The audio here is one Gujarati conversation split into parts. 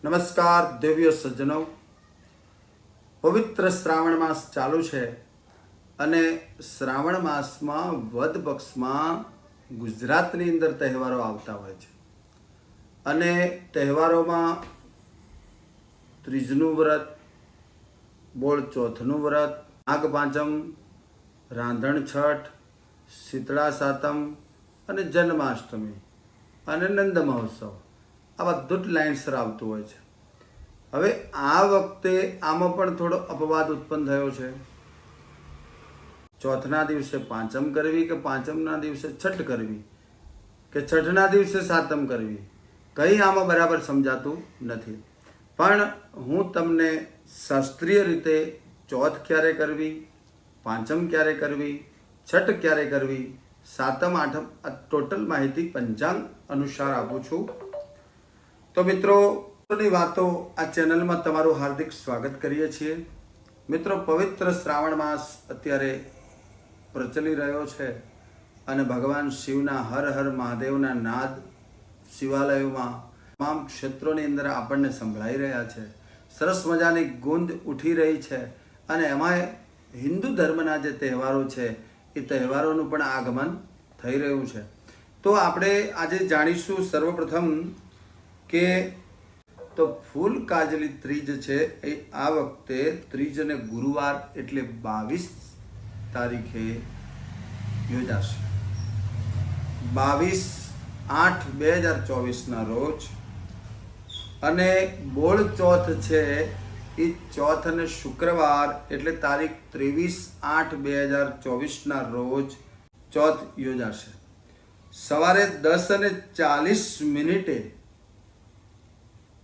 નમસ્કાર દેવીય સજ્જનો, પવિત્ર શ્રાવણ માસ ચાલુ છે અને શ્રાવણ માસમાં વદ પક્ષમાં ગુજરાતની અંદર તહેવારો આવતા હોય છે અને તહેવારોમાં ત્રીજનું વ્રત, બોળ ચોથનું વ્રત, નાગ પાંચમ, રાંધણ છઠ, શીતળા સાતમ અને જન્માષ્ટમી અને નંદ મહોત્સવ આ બધું જ લાઇન્સર આવતું હોય છે. હવે આ વખતે આમાં પણ થોડો અપવાદ ઉત્પન્ન થયો છે. ચોથના દિવસે પાંચમ કરવી કે પાંચમના દિવસે છઠ કરવી કે છઠના દિવસે સાતમ કરવી, કંઈ આમાં બરાબર સમજાતું નથી. પણ હું તમને શાસ્ત્રીય રીતે ચોથ ક્યારે કરવી, પાંચમ ક્યારે કરવી, છઠ ક્યારે કરવી, સાતમ આઠમ આ ટોટલ માહિતી પંચાંગ અનુસાર આપું છું. તો મિત્રો ની વાતો આ ચેનલમાં તમારું હાર્દિક સ્વાગત કરીએ છીએ. મિત્રો, પવિત્ર શ્રાવણ માસ અત્યારે પ્રચલી રહ્યો છે અને ભગવાન શિવના હર હર મહાદેવના નાદ શિવાલયોમાં તમામ ક્ષેત્રોની અંદર આપણને સંભળાઈ રહ્યા છે. સરસ મજાની ગુંજ ઉઠી રહી છે અને એમાં હિન્દુ ધર્મના જે તહેવારો છે એ તહેવારોનું પણ આગમન થઈ રહ્યું છે. તો આપણે આજે જાણીશું સર્વપ્રથમ કે તો ફૂલ કાજલી ત્રીજ છે એ આ વખતે ત્રીજ અને ગુરુવાર એટલે 22 તારીખે યોજાશે. 22/8/2024 રોજ. અને બોળ ચોથ છે એ ચોથ અને શુક્રવાર એટલે તારીખ 23/8/2024 રોજ ચોથ યોજાશે. સવારે 10:40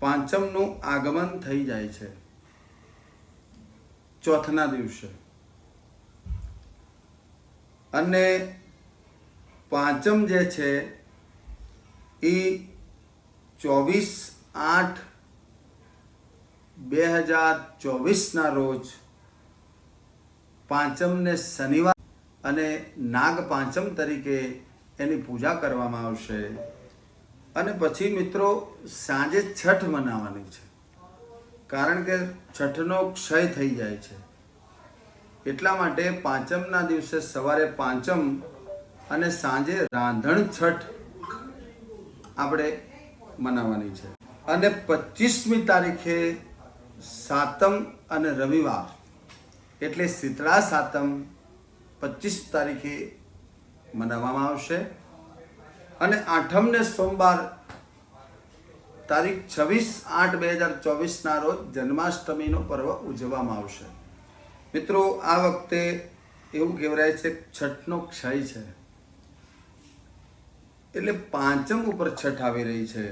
પાંચમનું આગમન થઈ જાય છે ચોથના દિવસે. અને પાંચમ જે છે એ 24/8/2024 રોજ પાંચમને શનિવાર અને નાગ પાંચમ તરીકે એની પૂજા કરવામાં આવશે. અને પછી મિત્રો સાંજે છઠ મનાવવાની છે, કારણ કે છઠનો ક્ષય થઈ જાય છે. એટલા માટે પાંચમના દિવસે સવારે પાંચમ અને સાંજે રાંધણ છઠ આપણે મનાવવાની છે. અને 25મી તારીખે સાતમ અને રવિવાર એટલે શીતળા સાતમ 25 તારીખે મનાવવામાં આવશે. અને આઠમને સોમવાર તારીખ 26/8/2024 રોજ જન્માષ્ટમીનો પર્વ ઉજવવામાં આવશે. મિત્રો, આ વખતે એવું કહેવાય છે છઠનો ક્ષય છે એટલે પાંચમ ઉપર છઠ આવી રહી છે.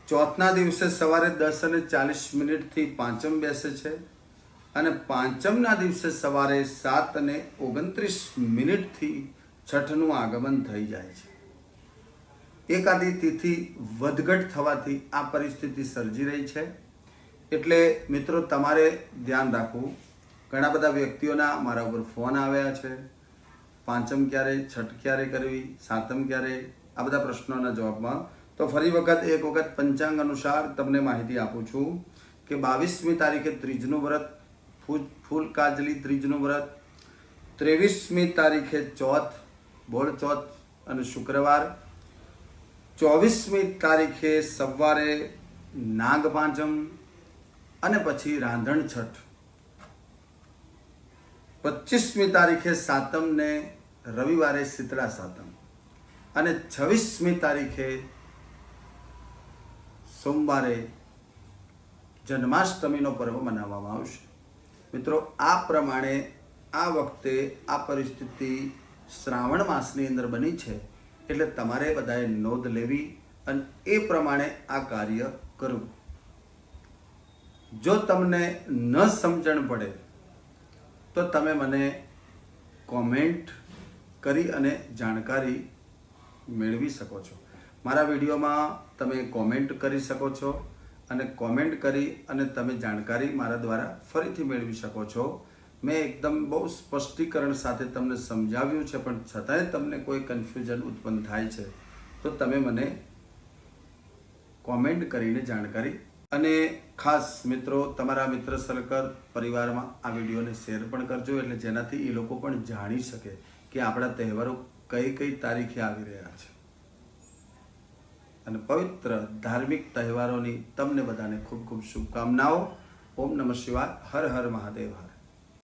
ચોથના દિવસે સવારે 10:40 પાંચમ બેસે છે અને પાંચમના દિવસે સવારે 7:29 છઠનું આગમન થઈ જાય છે. એકાદી તિથિ વધઘટ થવાથી આ પરિસ્થિતિ સર્જી રહી છે. એટલે મિત્રો તમારે ધ્યાન રાખવું. ઘણા બધા વ્યક્તિઓના મારા ઉપર ફોન આવ્યા છે, પાંચમ ક્યારે, છઠ ક્યારે કરવી, સાતમ ક્યારે, આ બધા પ્રશ્નોના જવાબમાં. તો ફરી એક વખત પંચાંગ અનુસાર તમને માહિતી આપું છું કે 22મી તારીખે ત્રીજનું વ્રત, ફૂલ કાજલી ત્રીજનું વ્રત, 23મી તારીખે ચોથ, બોળ ચોથ અને શુક્રવાર, 24મી તારીખે સવારે નાગ પાંચમ અને પછી રાંધણ છઠ, 25મી તારીખે સાતમ ને રવિવારે શીતળા સાતમ અને 26મી તારીખે સોમવારે જન્માષ્ટમીનો પર્વ મનાવવામાં આવશે. મિત્રો, આ પ્રમાણે આ વખતે આ પરિસ્થિતિ શ્રાવણ માસની અંદર બની છે એટલે તમારે બધાએ નોંધ લેવી અને એ પ્રમાણે આ કાર્ય કરવું. જો તમને ન સમજણ પડે તો તમે મને કોમેન્ટ કરી અને જાણકારી મેળવી શકો છો. મારા વિડીયોમાં તમે કોમેન્ટ કરી શકો છો અને કોમેન્ટ કરી અને તમે જાણકારી મારા દ્વારા ફરીથી મેળવી શકો છો. મેં એકદમ બહુ સ્પષ્ટીકરણ સાથે તમને સમજાવ્યું છે, પણ છતાંય તમને કોઈ કન્ફ્યુઝન ઉત્પન્ન થાય છે તો તમે મને કોમેન્ટ કરીને જાણકારી અને ખાસ મિત્રો તમારા મિત્ર સર્કલ પરિવારમાં આ વિડીયોને શેર પણ કરજો, એટલે જેનાથી એ લોકો પણ જાણી શકે કે આપણા તહેવારો કઈ કઈ તારીખે આવી રહ્યા છે. અને પવિત્ર ધાર્મિક તહેવારોની તમને બધાને ખૂબ ખૂબ શુભકામનાઓ. ઓમ નમઃ શિવાય. હર હર મહાદેવ. હર